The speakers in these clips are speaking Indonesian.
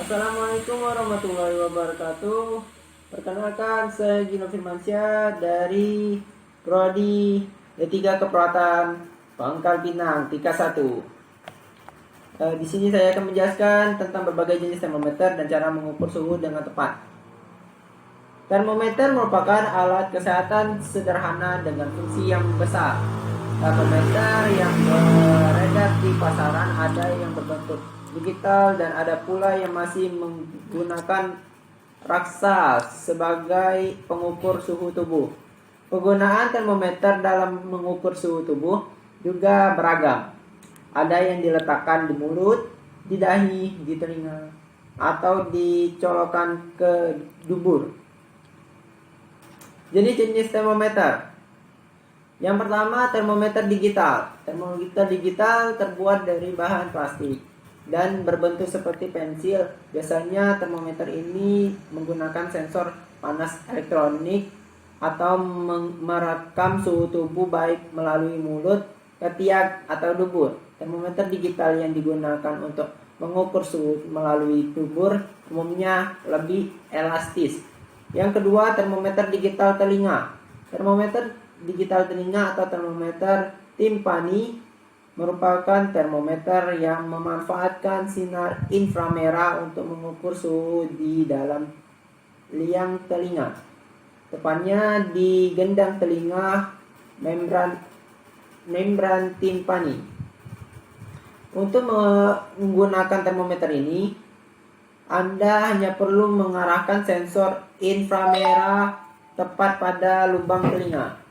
Assalamualaikum warahmatullahi wabarakatuh. Perkenalkan, saya Gino Firmansyah dari Prodi D3 Keperawatan Pangkal Pinang Tingkat 1. Di sini saya akan menjelaskan tentang berbagai jenis termometer dan cara mengukur suhu dengan tepat. Termometer merupakan alat kesehatan sederhana dengan fungsi yang besar. Termometer yang beredar di pasaran ada yang berbentuk digital dan ada pula yang masih menggunakan raksa sebagai pengukur suhu tubuh. Penggunaan termometer dalam mengukur suhu tubuh juga beragam. Ada yang diletakkan di mulut, di dahi, di telinga, atau dicolokkan ke dubur. Jenis-jenis termometer. Yang pertama, termometer digital. Termometer digital terbuat dari bahan plastik dan berbentuk seperti pensil. Biasanya termometer ini menggunakan sensor panas elektronik atau merekam suhu tubuh baik melalui mulut, ketiak, atau dubur. Termometer digital yang digunakan untuk mengukur suhu melalui dubur umumnya lebih elastis. Yang kedua, termometer digital telinga. Termometer digital telinga atau termometer timpani merupakan termometer yang memanfaatkan sinar inframerah untuk mengukur suhu di dalam liang telinga. Tepatnya di gendang telinga membran timpani. Untuk menggunakan termometer ini, Anda hanya perlu mengarahkan sensor inframerah tepat pada lubang telinga.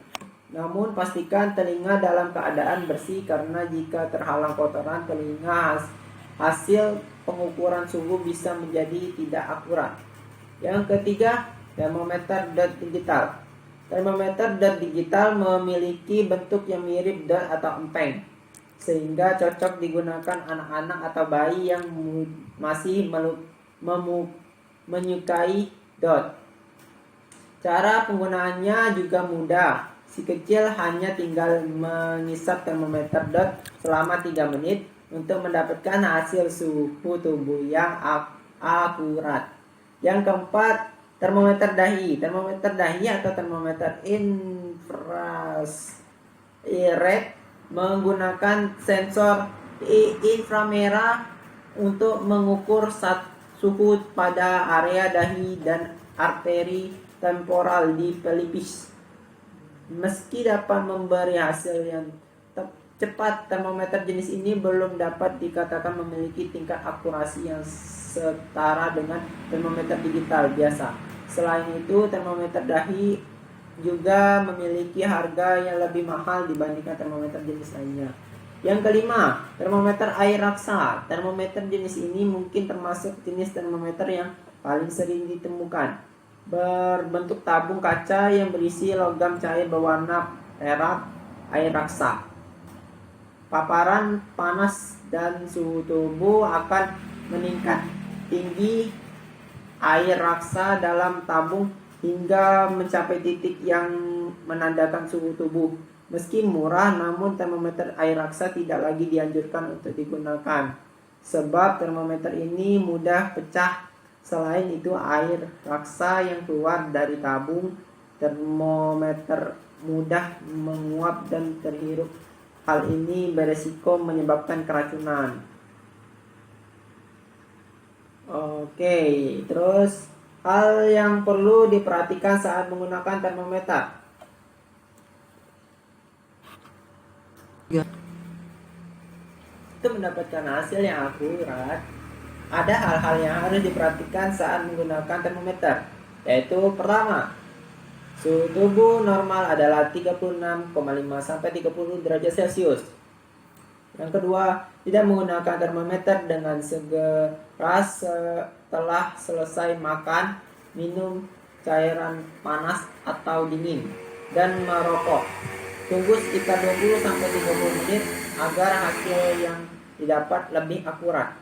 Namun pastikan telinga dalam keadaan bersih karena jika terhalang kotoran telinga hasil pengukuran suhu bisa menjadi tidak akurat. Yang ketiga, termometer dot digital. Termometer dot digital memiliki bentuk yang mirip dot atau empeng, sehingga cocok digunakan anak-anak atau bayi yang masih menyukai dot. Cara penggunaannya juga mudah. Si kecil hanya tinggal mengisap termometer dot selama 3 menit untuk mendapatkan hasil suhu tubuh yang akurat. Yang keempat, termometer dahi. Termometer dahi atau termometer infrared menggunakan sensor inframerah untuk mengukur suhu pada area dahi dan arteri temporal di pelipis. Meski dapat memberi hasil yang cepat, termometer jenis ini belum dapat dikatakan memiliki tingkat akurasi yang setara dengan termometer digital biasa. Selain itu, termometer dahi juga memiliki harga yang lebih mahal dibandingkan termometer jenis lainnya. Yang kelima, termometer air raksa. Termometer jenis ini mungkin termasuk jenis termometer yang paling sering ditemukan. Berbentuk tabung kaca yang berisi logam cair berwarna perak air raksa. Paparan panas dan suhu tubuh akan meningkat tinggi air raksa dalam tabung hingga mencapai titik yang menandakan suhu tubuh. Meski murah, namun termometer air raksa tidak lagi dianjurkan untuk digunakan, sebab termometer ini mudah pecah. Selain itu, air raksa yang keluar dari tabung termometer mudah menguap dan terhirup. Hal ini beresiko menyebabkan keracunan. Oke, terus hal yang perlu diperhatikan saat menggunakan termometer. Untuk mendapatkan hasil yang akurat, ada hal-hal yang harus diperhatikan saat menggunakan termometer, yaitu pertama, suhu tubuh normal adalah 36,5 sampai 30 derajat Celcius. Yang kedua, tidak menggunakan termometer dengan segera setelah selesai makan, minum cairan panas atau dingin, dan merokok. Tunggu sekitar 20 sampai 30 menit agar hasil yang didapat lebih akurat.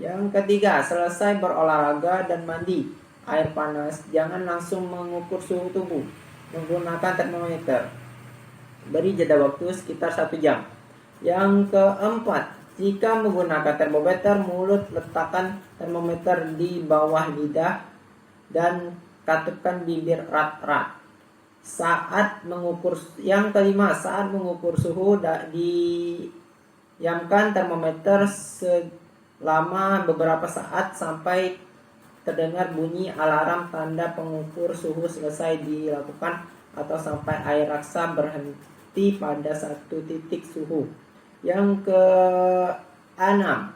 Yang ketiga, selesai berolahraga dan mandi air panas, jangan langsung mengukur suhu tubuh menggunakan termometer. Beri jeda waktu sekitar 1 jam. Yang keempat, Jika menggunakan termometer mulut, letakkan termometer di bawah lidah dan katupkan bibir erat-erat. Yang kelima, saat mengukur suhu, diamkan termometer selama beberapa saat sampai terdengar bunyi alarm tanda pengukur suhu selesai dilakukan atau sampai air raksa berhenti pada satu titik suhu. Yang keenam,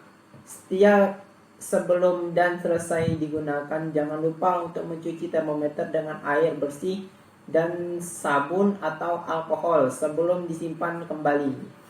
sebelum dan selesai digunakan, jangan lupa untuk mencuci termometer dengan air bersih dan sabun atau alkohol sebelum disimpan kembali.